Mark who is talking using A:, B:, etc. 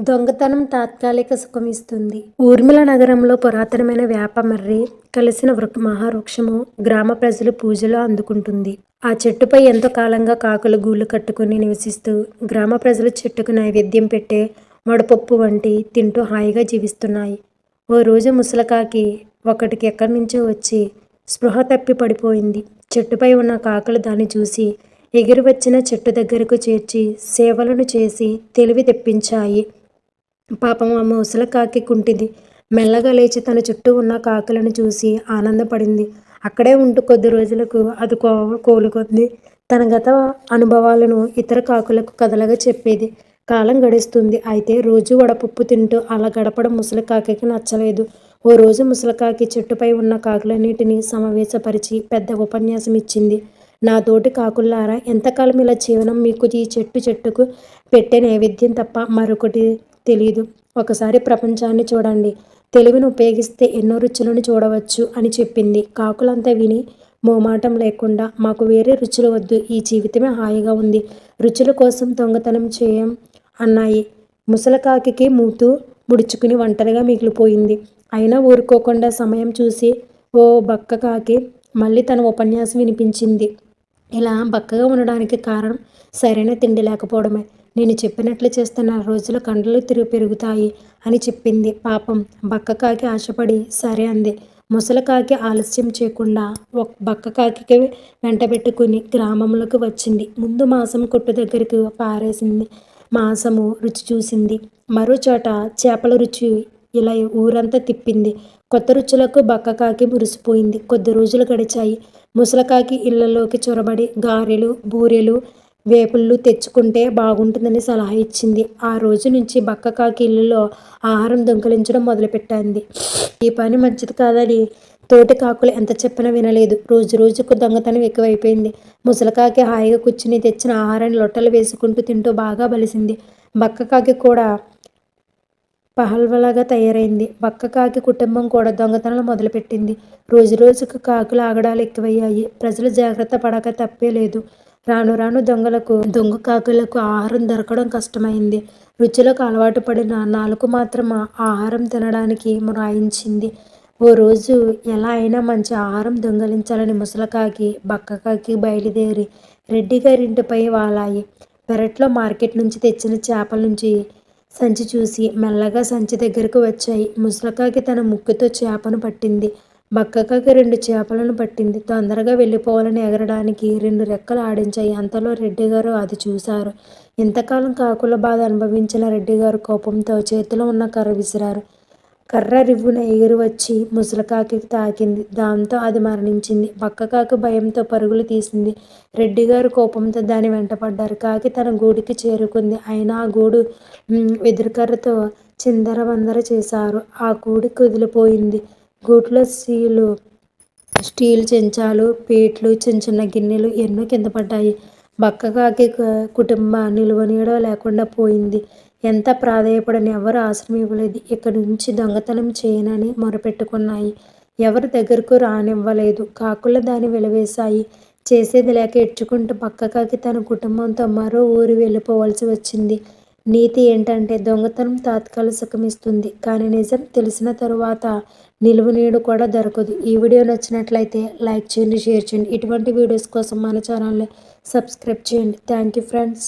A: దొంగతనం తాత్కాలిక సుఖమిస్తుంది. ఊర్మిళ నగరంలో పురాతనమైన వేప మర్రి కలిసిన మహావృక్షము గ్రామ ప్రజలు పూజలో అందుకుంటుంది. ఆ చెట్టుపై ఎంతో కాలంగా కాకులు గూళ్ళు కట్టుకుని నివసిస్తూ గ్రామ ప్రజలు చెట్టుకు నైవేద్యం పెట్టే వడపప్పు వంటి తింటూ హాయిగా జీవిస్తున్నాయి. ఓ రోజు ముసలకాకి ఒకటికి ఎక్కడి నుంచో వచ్చి స్పృహ తప్పి పడిపోయింది. చెట్టుపై ఉన్న కాకులు దాన్ని చూసి ఎగిరి వచ్చిన చెట్టు దగ్గరకు చేర్చి సేవలను చేసి తెలివి తెప్పించాయి. పాపం ఆ ముసలకాకి కుంటిది. మెల్లగా లేచి తన చుట్టూ ఉన్న కాకులను చూసి ఆనందపడింది. అక్కడే ఉంటూ కొద్ది రోజులకు అది కోలుకుంది. తన గత అనుభవాలను ఇతర కాకులకు కథలుగా చెప్పేది. కాలం గడుస్తుంది. అయితే రోజు వడపప్పు తింటూ అలా గడపడం ముసలికాకి నచ్చలేదు. ఓ రోజు ముసలికాకి చెట్టుపై ఉన్న కాకులన్నిటినీ సమావేశపరిచి పెద్ద ఉపన్యాసం ఇచ్చింది. నా తోటి కాకుల్లారా, ఎంతకాలం ఇలా జీవనం? మీకు ఈ చెట్టుకు పెట్టే నైవేద్యం తప్ప మరొకటి తెలీదు. ఒకసారి ప్రపంచాన్ని చూడండి. తెలివిని ఉపయోగిస్తే ఎన్నో రుచులను చూడవచ్చు అని చెప్పింది. కాకులంతా విని మోమాటం లేకుండా, మాకు వేరే రుచులు వద్దు, ఈ జీవితమే హాయిగా ఉంది, రుచుల కోసం దొంగతనం చేయం అన్నాయి. ముసలకాకి మూతూ ముడుచుకుని ఒంటరిగా మిగిలిపోయింది. అయినా ఊరుకోకుండా సమయం చూసి ఓ బక్క కాకి మళ్ళీ తన ఉపన్యాసం వినిపించింది. ఇలా బక్కగా ఉండడానికి కారణం సరైన తిండి లేకపోవడమే. నేను చెప్పినట్లు చేస్తే 4 రోజుల కండలు పెరుగుతాయి అని చెప్పింది. పాపం బక్క కాకి ఆశపడి సరే అంది. ముసలకాకి ఆలస్యం చేయకుండా బక్క కాకి వెంటబెట్టుకుని గ్రామంలోకి వచ్చింది. ముందు మాంసం కొట్టు దగ్గరికి పారేసింది. మాంసము రుచి చూసింది. మరో చోట చేపల రుచి. ఇలా ఊరంతా తిప్పింది. కొత్త రుచులకు బక్క కాకి మురిసిపోయింది. కొద్ది రోజులు గడిచాయి. ముసలకాకి ఇళ్లలోకి చొరబడి గారెలు, బూరెలు, వేపుళ్ళు తెచ్చుకుంటే బాగుంటుందని సలహా ఇచ్చింది. ఆ రోజు నుంచి బక్క కాకి ఇళ్లలో ఆహారం దొంగిలించడం మొదలుపెట్టింది. ఈ పని మంచిది కాదని తోటి కాకులు ఎంత చెప్పినా వినలేదు. రోజు రోజుకు దొంగతనం ఎక్కువైపోయింది. ముసలకాకి హాయిగా కూర్చుని తెచ్చిన ఆహారాన్ని లొట్టలు వేసుకుంటూ తింటూ బాగా బలిసింది. బక్క కాకి కూడా పహల్వలాగా తయారైంది. బక్క కాకి కుటుంబం కూడా దొంగతనాలు మొదలుపెట్టింది. రోజు రోజుకు కాకుల ఆగడాలు ఎక్కువయ్యాయి. ప్రజలు జాగ్రత్త పడక తప్పే లేదు. రాను రాను దొంగ కాకులకు ఆహారం దొరకడం కష్టమైంది. రుచులకు అలవాటు పడిన నాలుక మాత్రం ఆహారం తినడానికి మొరాయించింది. ఓ రోజు ఎలా అయినా మంచి ఆహారం దొంగిలించాలని ముసలకాకి, బక్క కాకి బయలుదేరి రెడ్డి గారింటిపై వాలాయి. పెరట్లో మార్కెట్ నుంచి తెచ్చిన చేపల నుంచి సంచి చూసి మెల్లగా సంచి దగ్గరకు వచ్చాయి. ముసలకాకి తన ముక్కుతో చేపను పట్టింది. బక్కకాకి 2 చేపలను పట్టింది. తొందరగా వెళ్ళిపోవాలని ఎగరడానికి 2 రెక్కలు ఆడించాయి. అంతలో రెడ్డిగారు అది చూశారు. ఇంతకాలం కాకుల బాధ అనుభవించిన రెడ్డిగారు కోపంతో చేతిలో ఉన్న కర్ర విసిరారు. కర్ర రివ్వున ఎగిరి వచ్చి ముసలకాకి తాకింది. దాంతో అది మరణించింది. బక్కకాకి భయంతో పరుగులు తీసింది. రెడ్డిగారు కోపంతో దాని వెంటపడ్డారు. కాకి తన గూటికి చేరుకుంది. అయినా ఆ గూడు వెదురుకర్రతో చిందరవందర చేశారు. ఆ గూడు కుదిలిపోయింది. గూట్లో స్టీలు చెంచాలు, ప్లేట్లు, చిన్న చిన్న గిన్నెలు ఎన్నో కింద పడ్డాయి. బక్కకాకి కుటుంబ నిలువనీడ లేకుండా పోయింది. ఎంత ప్రాధేయపడిన ఎవరు ఆశ్రయం ఇవ్వలేదు. ఇక్కడి నుంచి దొంగతనం చేయనని మొరపెట్టుకున్నాయి. ఎవరి దగ్గరకు రానివ్వలేదు. కాకులు దాన్ని వెలివేశాయి. చేసేది లేక ఏడ్చుకుంటూ బక్కకాకి తన కుటుంబంతో మరో ఊరు వెళ్ళిపోవాల్సి వచ్చింది. నీతి ఏంటంటే దొంగతనం తాత్కాలిక సుఖమిస్తుంది, కానీ నిజం తెలిసిన తరువాత నిలువునీడ కూడా దొరకదు. ఈ వీడియో నచ్చినట్లయితే లైక్ చేయండి, షేర్ చేయండి. ఇటువంటి వీడియోస్ కోసం మన ఛానల్ని సబ్స్క్రైబ్ చేయండి. Thank you friends.